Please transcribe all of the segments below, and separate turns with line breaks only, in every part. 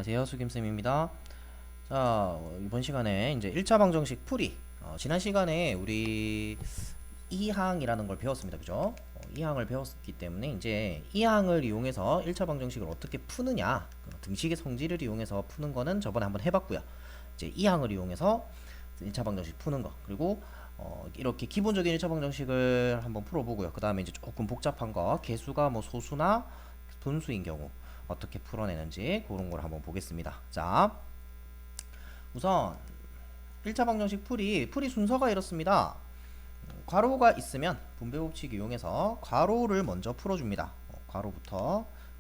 안녕하세요. 수김쌤입니다. 자, 이번 시간에 이제 1차 방정식 풀이. 지난 시간에 우리 2항이라는 걸 배웠습니다. 그죠? 2항을 배웠기 때문에 이제 2항을 이용해서 1차 방정식을 어떻게 푸느냐, 등식의 성질을 이용해서 푸는 거는 저번에 한번 해봤고요. 이제 2항을 이용해서 1차 방정식 푸는 거, 그리고 이렇게 기본적인 1차 방정식을 한번 풀어보고요. 그 다음에 이제 조금 복잡한 거, 개수가 뭐 소수나 분수인 경우 어떻게 풀어내는지 그런 걸 한번 보겠습니다. 자, 우선 1차 방정식 풀이 순서가 이렇습니다. 괄호가 있으면 분배 법칙 이용해서 괄호를 먼저 풀어줍니다.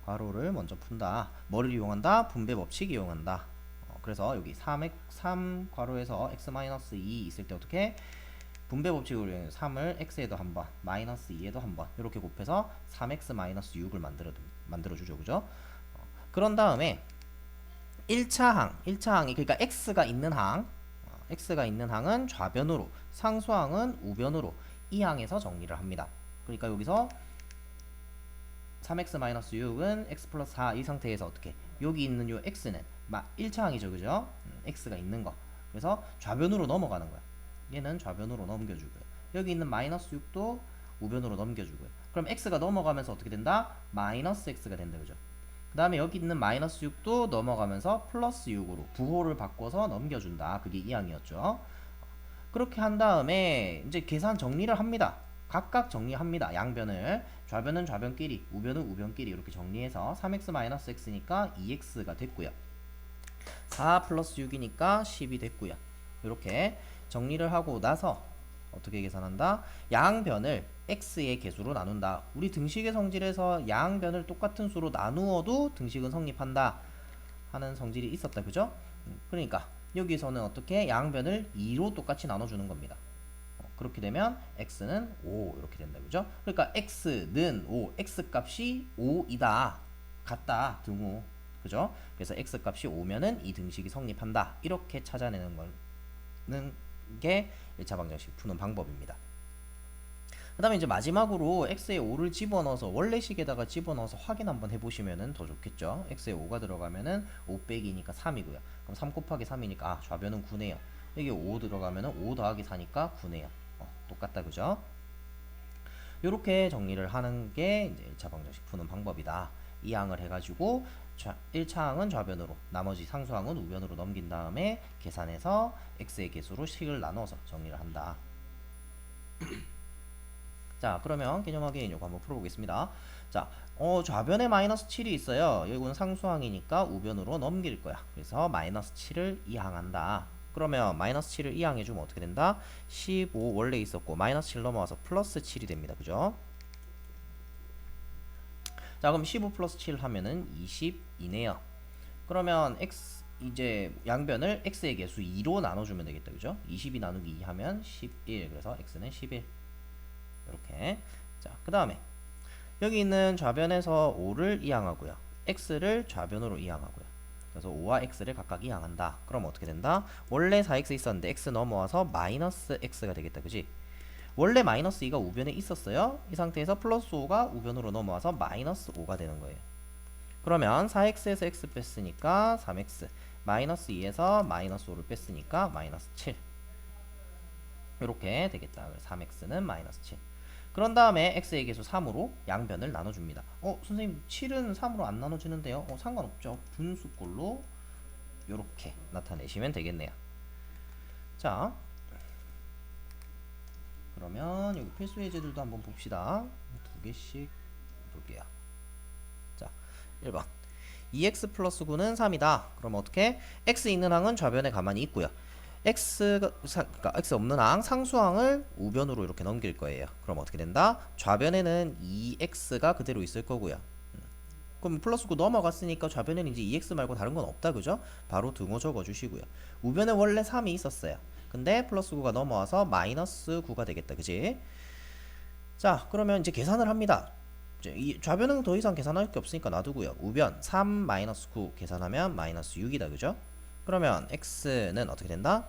괄호를 먼저 푼다. 뭐를 이용한다? 분배 법칙 이용한다. 그래서 여기 3 괄호에서 x-2 있을 때 어떻게? 분배 법칙으로 이용해서 3을 x에도 한번, 마이너스 2에도 한번 이렇게 곱해서 3x-6을 만들어주죠. 그죠? 그런 다음에 1차항이 그러니까 x가 있는 항은 좌변으로, 상수항은 우변으로 이 항에서 정리를 합니다. 그러니까 여기서 3x-6은 x 플러스 4 이 상태에서 어떻게? 여기 있는 요 x는 1차항이죠. 그죠? x가 있는 거. 그래서 좌변으로 넘어가는 거야. 얘는 좌변으로 넘겨주고요. 여기 있는 마이너스 6도 우변으로 넘겨주고요. 그럼 x가 넘어가면서 어떻게 된다? 마이너스 x가 된다. 그죠? 그 다음에 여기 있는 마이너스 6도 넘어가면서 플러스 6으로 부호를 바꿔서 넘겨준다. 그게 이 항이었죠. 그렇게 한 다음에 이제 계산 정리를 합니다. 각각 정리합니다. 양변을. 좌변은 좌변끼리, 우변은 우변끼리 이렇게 정리해서 3x-x니까 2x가 됐고요. 4 플러스 6이니까 10이 됐고요. 이렇게 정리를 하고 나서 어떻게 계산한다? 양변을 x의 개수로 나눈다. 우리 등식의 성질에서 양변을 똑같은 수로 나누어도 등식은 성립한다 하는 성질이 있었다. 그죠? 그러니까 여기서는 어떻게 양변을 2로 똑같이 나눠주는 겁니다. 그렇게 되면 x는 5 이렇게 된다. 그죠? 그러니까 x는 5, x값이 5이다. 같다. 등호. 그죠? 그래서 x값이 5면은 이 등식이 성립한다. 이렇게 찾아내는 거는 게 1차 방정식 푸는 방법입니다. 그 다음에 이제 마지막으로 x에 5를 집어넣어서 원래식에다가 집어넣어서 확인 한번 해보시면 더 좋겠죠. x에 5가 들어가면은 5 빼기니까 3이고요. 그럼 3 곱하기 3이니까 좌변은 9네요. 여기 5 들어가면은 5 더하기 4니까 9네요. 똑같다. 그죠? 이렇게 정리를 하는 게 이제 1차 방정식 푸는 방법이다. 이 항을 해가지고 1차항은 좌변으로, 나머지 상수항은 우변으로 넘긴 다음에 계산해서 x의 개수로 식을 나눠서 정리를 한다. 자, 그러면 개념하기 요거 한번 풀어보겠습니다. 자, 좌변에 마이너스 7이 있어요. 이건 상수항이니까 우변으로 넘길 거야. 그래서 마이너스 7을 이항한다. 그러면 마이너스 7을 이항해주면 어떻게 된다? 15 원래 있었고 마이너스 7 넘어와서 플러스 7이 됩니다. 그죠? 자, 그럼 15 플러스 7 하면은 22네요. 그러면 x 이제 양변을 x의 개수 2로 나눠주면 되겠다. 그죠? 22 나누기 2 하면 11. 그래서 x는 11. 이렇게. 자, 그 다음에 여기 있는 좌변에서 5를 이항하고요. x를 좌변으로 이항하고요. 그래서 5와 x를 각각 이항한다. 그럼 어떻게 된다? 원래 4x 있었는데 x 넘어와서 마이너스 x가 되겠다. 그지? 원래 마이너스 2가 우변에 있었어요. 이 상태에서 플러스 5가 우변으로 넘어와서 마이너스 5가 되는 거예요. 그러면 4x에서 x 뺐으니까 3x, 마이너스 2에서 마이너스 5를 뺐으니까 마이너스 7. 이렇게 되겠다. 3x는 마이너스 7. 그런 다음에 x의 개수 3으로 양변을 나눠줍니다. 선생님 7은 3으로 안 나눠지는데요? 상관없죠. 분수꼴로 이렇게 나타내시면 되겠네요. 자, 그러면 여기 필수 예제들도 한번 봅시다. 두 개씩 볼게요. 자, 1번 2x 플러스 9는 3이다. 그럼 어떻게? x 있는 항은 좌변에 가만히 있고요. 그러니까 x 없는 항, 상수항을 우변으로 이렇게 넘길 거예요. 그럼 어떻게 된다? 좌변에는 2x가 그대로 있을 거고요. 그럼 플러스 9 넘어갔으니까 좌변에는 이제 2x 말고 다른 건 없다. 그죠? 바로 등호 적어주시고요. 우변에 원래 3이 있었어요. 근데 플러스 9가 넘어와서 마이너스 9가 되겠다. 그지? 자, 그러면 이제 계산을 합니다. 이 좌변은 더 이상 계산할 게 없으니까 놔두고요. 우변 3 마이너스 9 계산하면 마이너스 6이다. 그죠? 그러면 x는 어떻게 된다?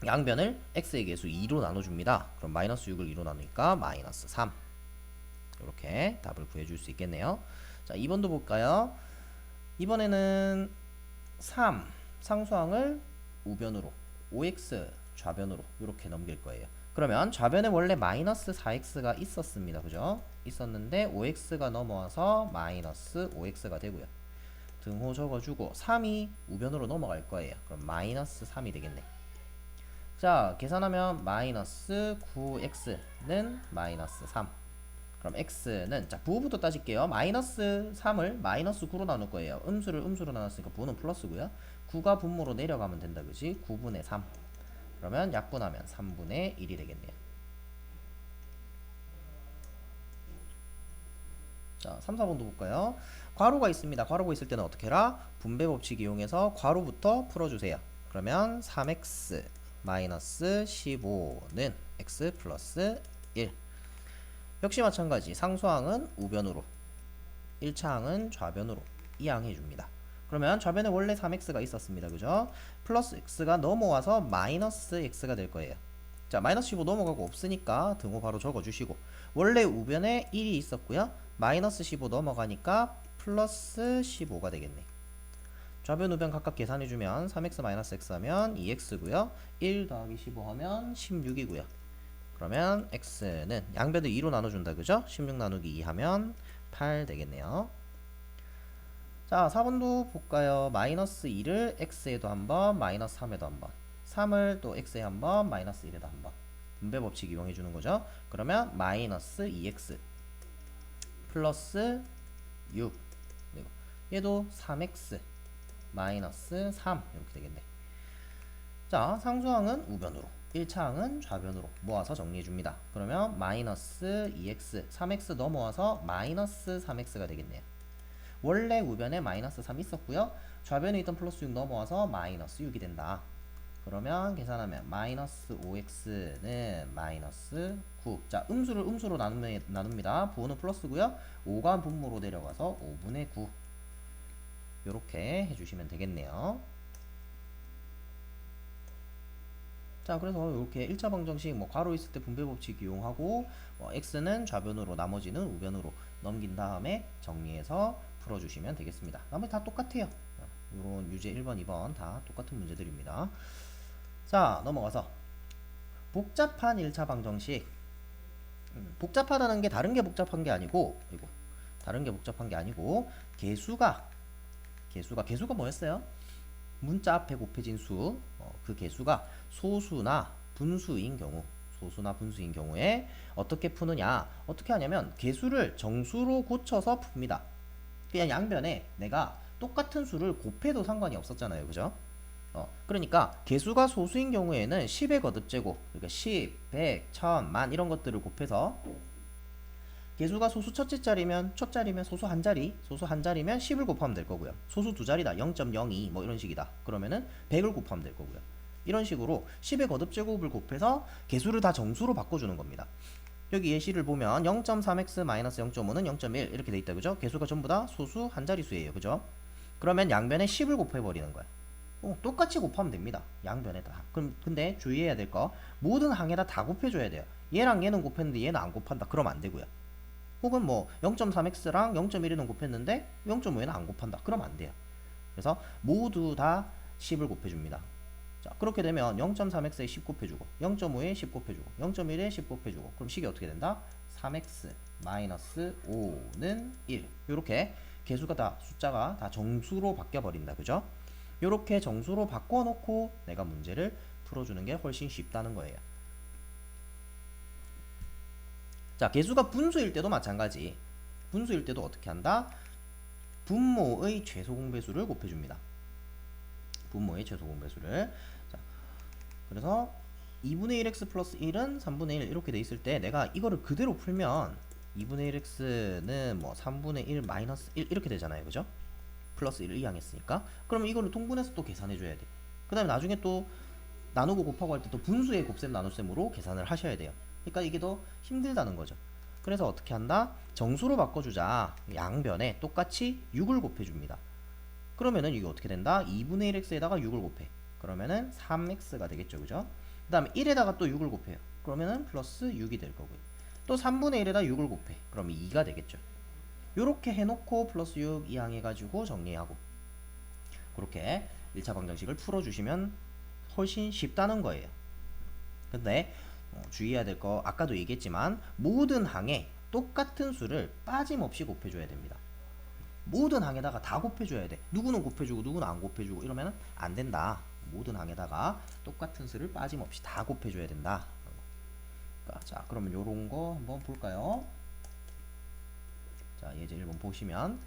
양변을 x의 개수 2로 나눠줍니다. 그럼 마이너스 6을 2로 나누니까 마이너스 3. 이렇게 답을 구해줄 수 있겠네요. 자, 2번도 볼까요? 이번에는 3 상수항을 우변으로 5x 좌변으로 이렇게 넘길 거예요. 그러면 좌변에 원래 마이너스 4x가 있었습니다. 그죠? 있었는데 5x가 넘어와서 마이너스 5x가 되고요. 등호 적어주고 3이 우변으로 넘어갈 거예요. 그럼 마이너스 3이 되겠네. 자, 계산하면 마이너스 9x는 마이너스 3. 그럼 x는, 자, 부호부터 따질게요. 마이너스 3을 마이너스 9로 나눌 거예요. 음수를 음수로 나눴으니까 부호는 플러스고요. 9가 분모로 내려가면 된다. 그지? 9분의 3. 그러면 약분하면 3분의 1이 되겠네요. 자, 3, 4번도 볼까요? 괄호가 있습니다. 괄호가 있을 때는 어떻게 해라? 분배 법칙 이용해서 괄호부터 풀어주세요. 그러면 3x 마이너스 15는 x 플러스 1. 역시 마찬가지. 상수항은 우변으로, 1차항은 좌변으로 이항해 줍니다. 그러면 좌변에 원래 3x가 있었습니다. 그죠? 플러스 x가 넘어와서 마이너스 x가 될 거예요. 자, 마이너스 15 넘어가고 없으니까 등호 바로 적어주시고, 원래 우변에 1이 있었고요. 마이너스 15 넘어가니까 플러스 15가 되겠네. 좌변 우변 각각 계산해주면 3x 마이너스 x 하면 2x고요. 1 더하기 15 하면 16이고요. 그러면 x는 양변을 2로 나눠준다. 그죠? 16 나누기 2 하면 8 되겠네요. 자, 4번도 볼까요? 마이너스 2를 x에도 한번, 마이너스 3에도 한번, 3을 또 x에 한번, 마이너스 1에도 한번 분배 법칙 이용해 주는 거죠. 그러면 마이너스 2x 플러스 6, 그리고 얘도 3x 마이너스 3 이렇게 되겠네. 자, 상수항은 우변으로, 1차항은 좌변으로 모아서 정리해 줍니다. 그러면 마이너스 2x, 3x 넘어와서 마이너스 3x가 되겠네요. 원래 우변에 마이너스 3 있었고요. 좌변에 있던 플러스 6 넘어와서 마이너스 6이 된다. 그러면 계산하면 마이너스 5x는 마이너스 9. 자, 음수를 음수로 나눕니다. 부호는 플러스고요. 5가 분모로 내려가서 5분의 9. 요렇게 해주시면 되겠네요. 자, 그래서 이렇게 1차 방정식 뭐 괄호 있을 때 분배 법칙 이용하고 x는 좌변으로 나머지는 우변으로 넘긴 다음에 정리해서 풀어주시면 되겠습니다. 나머지 다 똑같아요. 이런 유제 1번, 2번 다 똑같은 문제들입니다. 자, 넘어가서 복잡한 1차 방정식. 복잡하다는 게 다른 게 복잡한 게 아니고, 이거 다른 게 복잡한 게 아니고 개수가 뭐였어요? 문자 앞에 곱해진 수, 그 개수가 소수나 분수인 경우에 어떻게 푸느냐? 어떻게 하냐면 개수를 정수로 고쳐서 풉니다. 그냥 양변에 내가 똑같은 수를 곱해도 상관이 없었잖아요. 그죠? 그러니까 개수가 소수인 경우에는 10의 거듭제곱, 그러니까 10, 100, 1000, 만 이런 것들을 곱해서, 개수가 소수 첫째 자리면 소수 한 자리면 10을 곱하면 될 거고요. 소수 두 자리다, 0.02 뭐 이런 식이다. 그러면은 100을 곱하면 될 거고요. 이런 식으로 10의 거듭제곱을 곱해서 개수를 다 정수로 바꿔주는 겁니다. 여기 예시를 보면 0.3x 0.5는 0.1 이렇게 돼 있다. 그죠? 개수가 전부 다 소수 한 자릿수예요. 그죠? 그러면 양변에 10을 곱해버리는 거야. 똑같이 곱하면 됩니다. 양변에 다. 그럼 근데 주의해야 될 거, 모든 항에다 다 곱해줘야 돼요. 얘랑 얘는 곱했는데 얘는 안 곱한다. 그러면 안 되고요. 혹은 뭐 0.3x랑 0.1에는 곱했는데 0.5에는 안 곱한다. 그러면 안 돼요. 그래서 모두 다 10을 곱해줍니다. 자, 그렇게 되면 0.3x에 10 곱해주고 0.5에 10 곱해주고 0.1에 10 곱해주고, 그럼 식이 어떻게 된다? 3x 마이너스 5는 1. 이렇게 개수가 다, 숫자가 다 정수로 바뀌어버린다. 그죠? 이렇게 정수로 바꿔놓고 내가 문제를 풀어주는 게 훨씬 쉽다는 거예요. 자, 개수가 분수일 때도 마찬가지. 분수일 때도 어떻게 한다? 분모의 최소 공배수를 곱해줍니다. 분모의 최소 공배수를. 자, 그래서 2분의 1x 플러스 1은 3분의 1 이렇게 돼 있을 때 내가 이거를 그대로 풀면 2분의 1x는 뭐 3분의 1 마이너스 1 이렇게 되잖아요. 그죠? 플러스 1을 이항했으니까. 그러면 이거를 통분해서 또 계산해 줘야 돼. 그 다음에 나중에 또 나누고 곱하고 할 때 또 분수의 곱셈 나눗셈으로 계산을 하셔야 돼요. 그러니까 이게 더 힘들다는 거죠. 그래서 어떻게 한다? 정수로 바꿔주자. 양변에 똑같이 6을 곱해줍니다. 그러면은 이게 어떻게 된다? 2분의 1x에다가 6을 곱해. 그러면은 3x가 되겠죠. 그죠? 그 다음에 1에다가 또 6을 곱해요. 그러면은 플러스 6이 될 거고요. 또 3분의 1에다 6을 곱해. 그러면 2가 되겠죠. 요렇게 해놓고 플러스 6 이항해가지고 정리하고, 그렇게 1차 방정식을 풀어주시면 훨씬 쉽다는 거예요. 근데 주의해야 될 거 아까도 얘기했지만 모든 항에 똑같은 수를 빠짐없이 곱해줘야 됩니다. 모든 항에다가 다 곱해줘야 돼. 누구는 곱해주고 누구는 안 곱해주고 이러면 안 된다. 모든 항에다가 똑같은 수를 빠짐없이 다 곱해줘야 된다. 자, 그러면 요런 거 한번 볼까요? 자, 예제 1번 보시면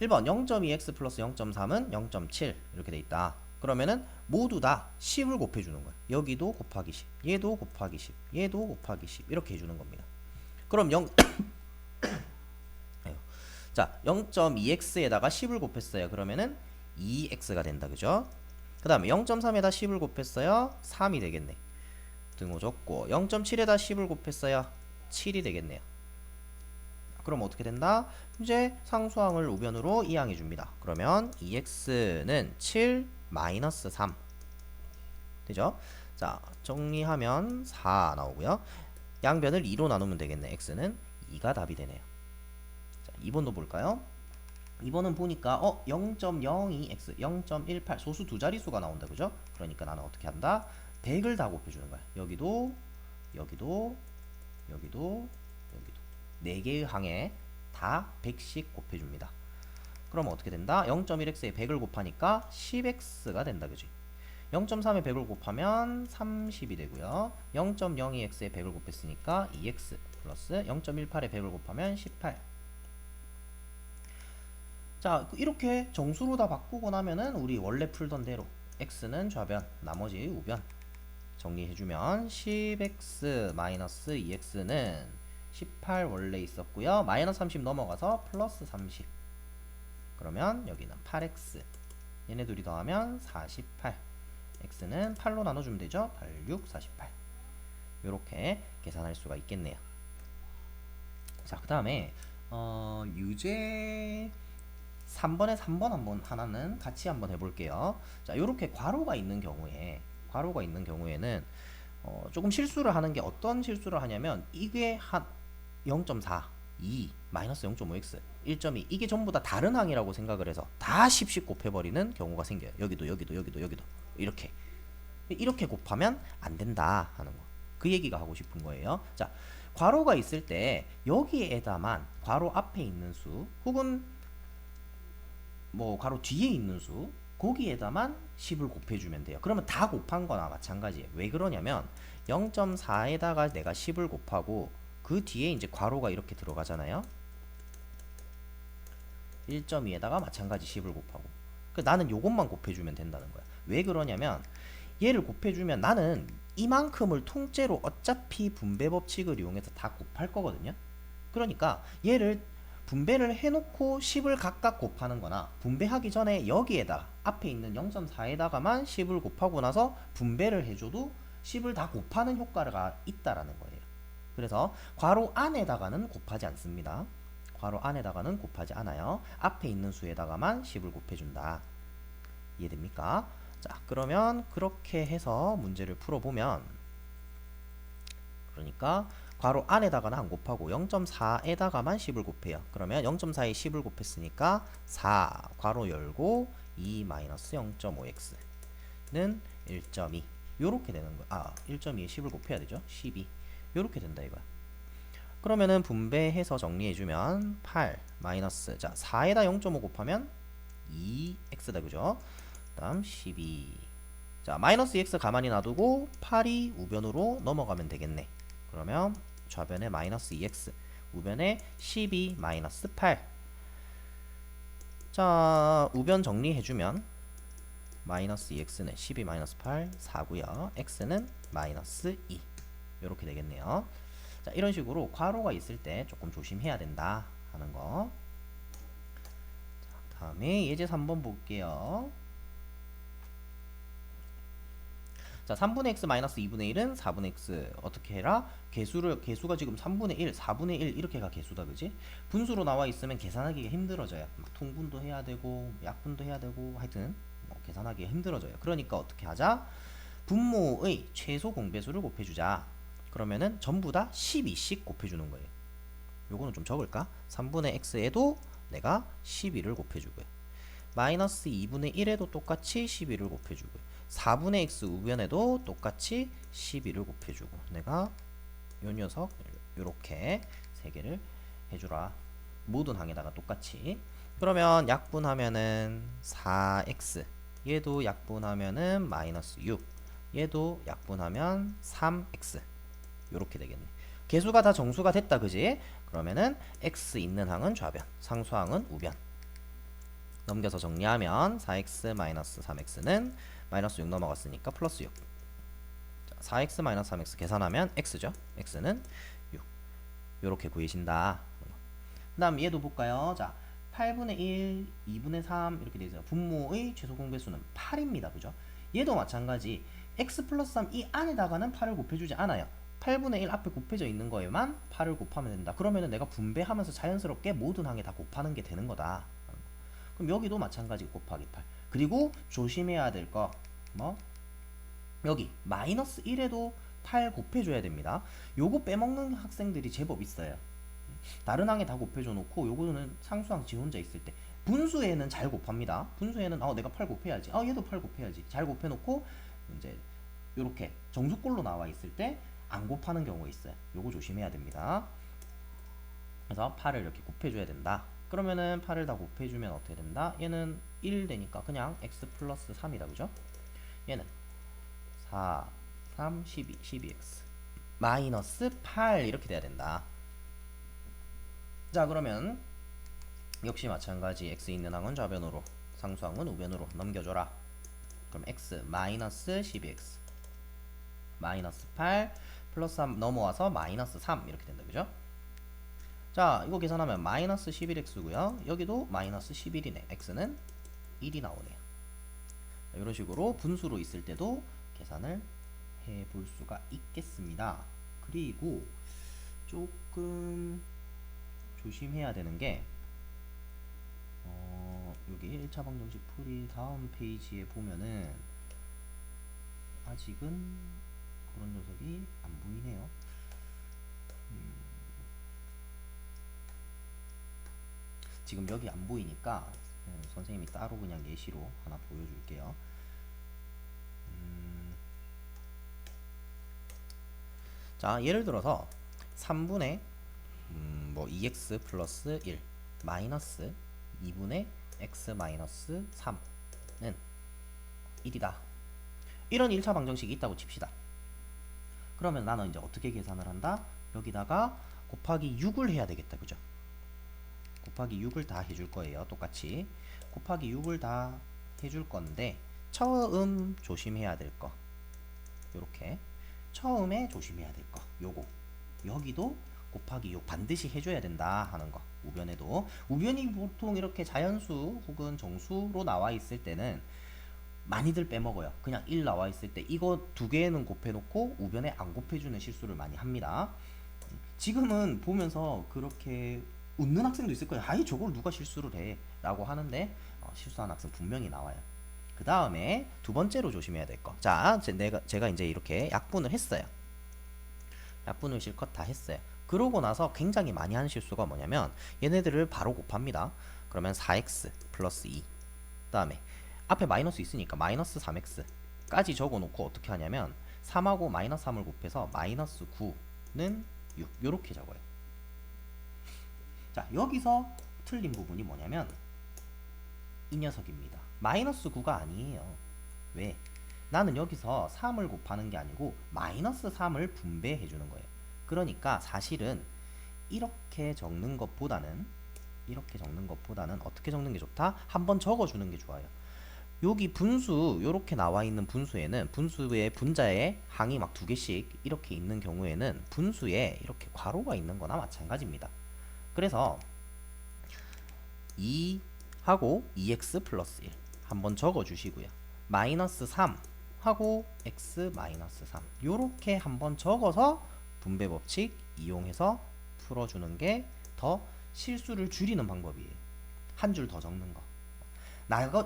1번 0.2x 플러스 0.3은 0.7 이렇게 돼 있다. 그러면은 모두 다 10을 곱해주는 거야. 여기도 곱하기 10, 얘도 곱하기 10, 얘도 곱하기 10 이렇게 해주는 겁니다. 그럼 0 자, 0.2x에다가 10을 곱했어요. 그러면은 2x가 된다. 그죠? 그 다음에 0.3에다 10을 곱했어요. 3이 되겠네. 등호 줬고 0.7에다 10을 곱했어요. 7이 되겠네요. 그럼 어떻게 된다? 이제 상수항을 우변으로 이항해 줍니다. 그러면 2x는 7 마이너스 3 되죠? 자, 정리하면 4 나오고요. 양변을 2로 나누면 되겠네. x는 2가 답이 되네요. 자, 2번도 볼까요? 2번은 보니까 0.02x 0.18 소수 두 자릿수가 나온다. 그죠? 그러니까 나는 어떻게 한다? 100을 다 곱해주는 거야. 여기도 여기도 여기도 여기도 4개의 항에 다 100씩 곱해줍니다. 그럼 어떻게 된다? 0.1x에 100을 곱하니까 10x가 된다. 그지? 0.3에 100을 곱하면 30이 되고요. 0.02x에 100을 곱했으니까 2x 플러스 0.18에 100을 곱하면 18. 자, 이렇게 정수로 다 바꾸고 나면은 우리 원래 풀던 대로 x는 좌변, 나머지 우변 정리해주면 10x 마이너스 2x는 18 원래 있었고요. 마이너스 30 넘어가서 플러스 30. 그러면 여기는 8x. 얘네 둘이 더하면 48. x는 8로 나눠주면 되죠. 8, 6, 48. 요렇게 계산할 수가 있겠네요. 자, 그 다음에 유제 3번에 3번 한번 하나는 같이 한번 해볼게요. 자, 요렇게 괄호가 있는 경우에는 조금 실수를 하는 게 어떤 실수를 하냐면 이게 한 0.4, 2, 마이너스 0.5x, 1.2 이게 전부 다 다른 항이라고 생각을 해서 다 10씩 곱해버리는 경우가 생겨요. 여기도 여기도 여기도 여기도 이렇게 곱하면 안 된다 하는 거. 그 얘기가 하고 싶은 거예요. 자, 괄호가 있을 때 여기에다만 괄호 앞에 있는 수 혹은 뭐 괄호 뒤에 있는 수 거기에다만 10을 곱해주면 돼요. 그러면 다 곱한 거나 마찬가지예요. 왜 그러냐면 0.4에다가 내가 10을 곱하고 그 뒤에 이제 괄호가 이렇게 들어가잖아요. 1.2에다가 마찬가지 10을 곱하고 나는 요것만 곱해주면 된다는 거야. 왜 그러냐면 얘를 곱해주면 나는 이만큼을 통째로 어차피 분배 법칙을 이용해서 다 곱할 거거든요. 그러니까 얘를 분배를 해놓고 10을 각각 곱하는 거나 분배하기 전에 여기에다 앞에 있는 0.4에다가만 10을 곱하고 나서 분배를 해줘도 10을 다 곱하는 효과가 있다라는 거예요. 그래서 괄호 안에다가는 곱하지 않습니다. 괄호 안에다가는 곱하지 않아요. 앞에 있는 수에다가만 10을 곱해준다. 이해됩니까? 자, 그러면 그렇게 해서 문제를 풀어보면 그러니까 괄호 안에다가는 안 곱하고 0.4에다가만 10을 곱해요. 그러면 0.4에 10을 곱했으니까 4 괄호 열고 2 마이너스 0.5x는 1.2 요렇게 되는 거야. 1.2에 10을 곱해야 되죠. 12 요렇게 된다 이거야. 그러면은 분배해서 정리해주면 8 마이너스 자 4에다 0.5 곱하면 2x다 그죠? 그 다음 12 자 마이너스 2x 가만히 놔두고 8이 우변으로 넘어가면 되겠네. 그러면 좌변에 마이너스 2x 우변에 12 마이너스 8 자 우변 정리해주면 마이너스 2x는 12 마이너스 8 4고요. x는 마이너스 2 이렇게 되겠네요. 자 이런 식으로 괄호가 있을 때 조금 조심해야 된다 하는 거. 자, 다음에 예제 3번 볼게요. 자 3분의 x 마이너스 2분의 1은 4분의 x 어떻게 해라? 개수가 지금 3분의 1, 4분의 1 이렇게가 개수다 그지? 분수로 나와 있으면 계산하기가 힘들어져요. 막 통분도 해야 되고 약분도 해야 되고 하여튼 뭐 계산하기가 힘들어져요. 그러니까 어떻게 하자? 분모의 최소 공배수를 곱해주자. 그러면은 전부 다 12씩 곱해주는 거예요. 요거는 좀 적을까? 3분의 x에도 내가 12를 곱해주고요. 마이너스 2분의 1에도 똑같이 12를 곱해주고 4분의 x 우변에도 똑같이 12를 곱해주고 내가 요 녀석 요렇게 세 개를 해주라. 모든 항에다가 똑같이. 그러면 약분하면은 4x 얘도 약분하면은 마이너스 6 얘도 약분하면 3x 요렇게 되겠네. 개수가 다 정수가 됐다 그지? 그러면은 x 있는 항은 좌변 상수항은 우변. 넘겨서 정리하면 4x 마이너스 3x는 마이너스 6 넘어갔으니까 플러스 6. 자, 4x 마이너스 3x 계산하면 x죠. x는 6. 요렇게 구해진다. 그 다음 얘도 볼까요? 자, 8분의 1, 2분의 3 이렇게 되죠. 분모의 최소 공배수는 8입니다. 그죠? 얘도 마찬가지. x 플러스 3 이 안에다가는 8을 곱해주지 않아요. 8분의 1 앞에 곱해져 있는 거에만 8을 곱하면 된다. 그러면은 내가 분배하면서 자연스럽게 모든 항에 다 곱하는 게 되는 거다. 그럼 여기도 마찬가지 곱하기 8. 그리고 조심해야 될 거 뭐? 여기 마이너스 1에도 8 곱해줘야 됩니다. 요거 빼먹는 학생들이 제법 있어요. 다른 항에 다 곱해줘 놓고 요거는 상수항 지 혼자 있을 때 분수에는 잘 곱합니다. 분수에는 내가 8 곱해야지. 얘도 8 곱해야지. 잘 곱해놓고 이제 요렇게 정수꼴로 나와 있을 때 안 곱하는 경우가 있어요. 요거 조심해야 됩니다. 그래서 8을 이렇게 곱해줘야 된다. 그러면은 8을 다 곱해주면 어떻게 된다? 얘는 1 되니까 그냥 x 플러스 3이다. 그죠? 얘는 4, 3, 12, 12x 마이너스 8 이렇게 돼야 된다. 자, 그러면 역시 마찬가지 x 있는 항은 좌변으로 상수항은 우변으로 넘겨줘라. 그럼 x 마이너스 12x 마이너스 8 플러스 3 넘어와서 마이너스 3 이렇게 된다. 그죠? 자, 이거 계산하면 마이너스 11x고요. 여기도 마이너스 11이네. x는 1이 나오네요. 이런 식으로 분수로 있을 때도 계산을 해볼 수가 있겠습니다. 그리고 조금 조심해야 되는 게 여기 1차 방정식 풀이 다음 페이지에 보면은 아직은 그런 녀석이 안 보이네요. 지금 여기 안 보이니까 선생님이 따로 그냥 예시로 하나 보여줄게요. 자, 예를 들어서 3분의 2x 플러스 1 마이너스 2분의 x 마이너스 3는 1이다. 이런 1차 방정식이 있다고 칩시다. 그러면 나는 이제 어떻게 계산을 한다? 여기다가 곱하기 6을 해야 되겠다. 그죠? 곱하기 6을 다 해줄 거예요. 똑같이 곱하기 6을 다 해줄 건데 처음 조심해야 될 거 요렇게 처음에 조심해야 될 거 요거 여기도 곱하기 6 반드시 해줘야 된다 하는 거. 우변에도 우변이 보통 이렇게 자연수 혹은 정수로 나와 있을 때는 많이들 빼먹어요. 그냥 1 나와 있을 때 이거 두 개는 곱해놓고 우변에 안 곱해주는 실수를 많이 합니다. 지금은 보면서 그렇게 웃는 학생도 있을 거예요. 아이 저걸 누가 실수를 해 라고 하는데 실수한 학생 분명히 나와요. 그 다음에 두 번째로 조심해야 될 거. 자, 제가 이제 이렇게 약분을 했어요. 약분을 실컷 다 했어요. 그러고 나서 굉장히 많이 하는 실수가 뭐냐면 얘네들을 바로 곱합니다. 그러면 4x 플러스 2 그 다음에 앞에 마이너스 있으니까 마이너스 3x 까지 적어놓고 어떻게 하냐면 3하고 마이너스 3을 곱해서 마이너스 9는 6 요렇게 적어요. 자, 여기서 틀린 부분이 뭐냐면 이 녀석입니다. 마이너스 9가 아니에요. 왜? 나는 여기서 3을 곱하는 게 아니고 마이너스 3을 분배해 주는 거예요. 그러니까 사실은 이렇게 적는 것보다는 어떻게 적는 게 좋다? 한번 적어주는 게 좋아요. 여기 분수 요렇게 나와 있는 분수에는 분수의 분자에 항이 막 두 개씩 이렇게 있는 경우에는 분수에 이렇게 괄호가 있는 거나 마찬가지입니다. 그래서 2하고 2x 플러스 1 한번 적어 주시고요. 마이너스 3 하고 x 마이너스 3 요렇게 한번 적어서 분배 법칙 이용해서 풀어주는 게 더 실수를 줄이는 방법이에요. 한 줄 더 적는 거.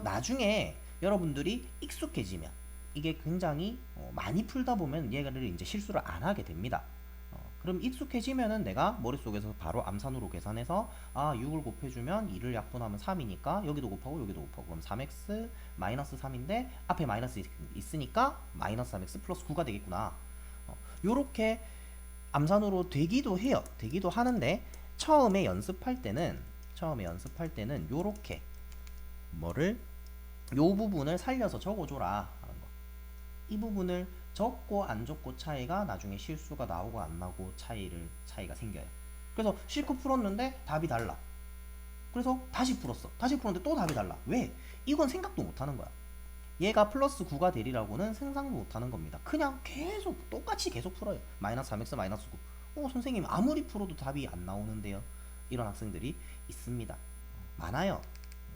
나중에 여러분들이 익숙해지면 이게 굉장히 많이 풀다 보면 얘를 이제 실수를 안 하게 됩니다. 그럼 익숙해지면은 내가 머릿속에서 바로 암산으로 계산해서 6을 곱해주면 2를 약분하면 3이니까 여기도 곱하고 여기도 곱하고 그럼 3x 마이너스 3인데 앞에 마이너스 있으니까 마이너스 3x 플러스 9가 되겠구나. 요렇게 암산으로 되기도 해요. 되기도 하는데 처음에 연습할 때는 요렇게 뭐를 요 부분을 살려서 적어줘라 하는 거. 이 부분을 적고 안 적고 차이가 나중에 실수가 나오고 안 나오고 차이가 생겨요. 그래서 실컷 풀었는데 답이 달라. 그래서 다시 풀었어. 다시 풀었는데 또 답이 달라. 왜? 이건 생각도 못 하는 거야. 얘가 플러스 9가 되리라고는 생각도 못 하는 겁니다. 그냥 계속 똑같이 계속 풀어요. 마이너스 3x 마이너스 9. 선생님 아무리 풀어도 답이 안 나오는데요. 이런 학생들이 있습니다. 많아요.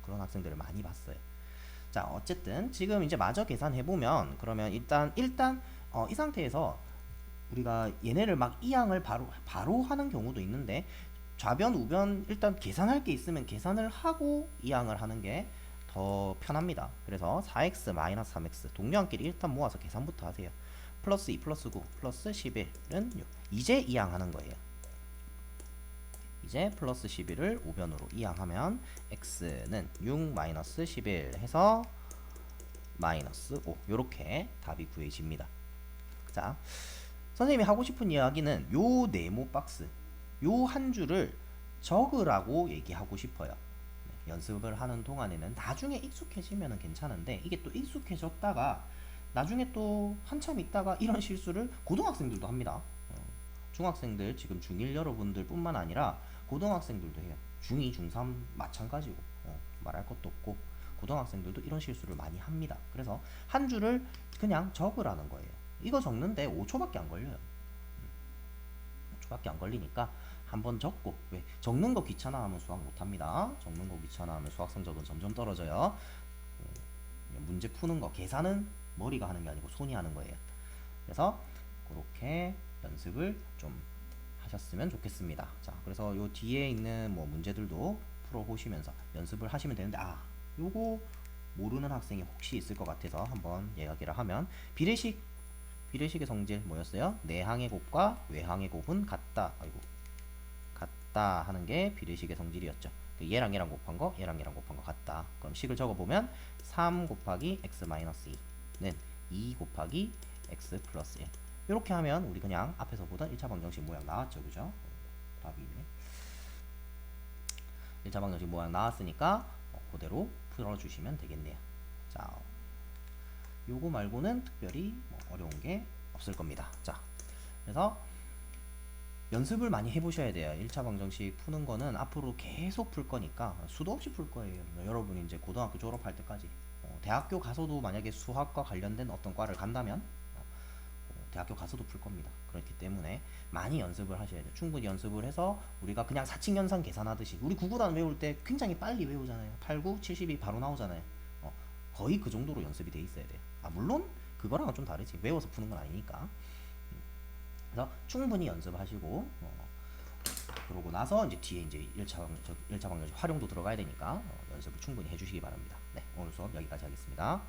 그런 학생들을 많이 봤어요. 자, 어쨌든 지금 이제 마저 계산해보면 그러면 일단 이 상태에서 우리가 얘네를 막 이항을 바로 하는 경우도 있는데 좌변 우변 일단 계산할 게 있으면 계산을 하고 이항을 하는 게 더 편합니다. 그래서 4x 마이너스 3x 동료한끼리 일단 모아서 계산부터 하세요. 플러스 2 플러스 9 플러스 11은 6. 이제 이항하는 거예요. 이제 플러스 11을 우변으로 이항하면 x는 6 마이너스 11 해서 마이너스 5 요렇게 답이 구해집니다. 자, 선생님이 하고 싶은 이야기는 요 네모 박스 요 한 줄을 적으라고 얘기하고 싶어요. 연습을 하는 동안에는 나중에 익숙해지면 괜찮은데 이게 또 익숙해졌다가 나중에 또 한참 있다가 이런 실수를 고등학생들도 합니다. 중학생들 지금 중1 여러분들 뿐만 아니라 고등학생들도 해요. 중2, 중3 마찬가지고 말할 것도 없고 고등학생들도 이런 실수를 많이 합니다. 그래서 한 줄을 그냥 적으라는 거예요. 이거 적는데 5초밖에 안 걸려요. 5초밖에 안 걸리니까 한번 적고 왜? 적는 거 귀찮아하면 수학 못합니다. 적는 거 귀찮아하면 수학 성적은 점점 떨어져요. 문제 푸는 거 계산은 머리가 하는 게 아니고 손이 하는 거예요. 그래서 그렇게 연습을 좀 하셨으면 좋겠습니다. 자, 그래서 요 뒤에 있는 뭐 문제들도 풀어보시면서 연습을 하시면 되는데 요거 모르는 학생이 혹시 있을 것 같아서 한번 이야기를 하면 비례식의 성질 뭐였어요? 내항의 곱과 외항의 곱은 같다. 같다 하는 게 비례식의 성질이었죠. 얘랑 얘랑 곱한 거, 얘랑 얘랑 곱한 거 같다. 그럼 식을 적어보면 3 곱하기 x 마이너스 2는 2 곱하기 x 플러스 1. 이렇게 하면 우리 그냥 앞에서 보던 1차 방정식 모양 나왔죠. 그죠? 답이 있네. 1차 방정식 모양 나왔으니까 그대로 풀어주시면 되겠네요. 자, 요거 말고는 특별히 뭐 어려운 게 없을 겁니다. 자, 그래서 연습을 많이 해보셔야 돼요. 1차 방정식 푸는 거는 앞으로 계속 풀 거니까 수도 없이 풀 거예요. 여러분이 이제 고등학교 졸업할 때까지 대학교 가서도 만약에 수학과 관련된 어떤 과를 간다면 대학교 가서도 풀 겁니다. 그렇기 때문에 많이 연습을 하셔야 돼요. 충분히 연습을 해서 우리가 그냥 사칙연산 계산하듯이 우리 구구단 외울 때 굉장히 빨리 외우잖아요. 8, 9, 70이 바로 나오잖아요. 거의 그 정도로 연습이 돼 있어야 돼요. 물론 그거랑은 좀 다르지. 외워서 푸는 건 아니니까. 그래서 충분히 연습하시고 그러고 나서 이제 뒤에 이제 1차 방정식 활용도 들어가야 되니까 연습을 충분히 해주시기 바랍니다. 네, 오늘 수업 여기까지 하겠습니다.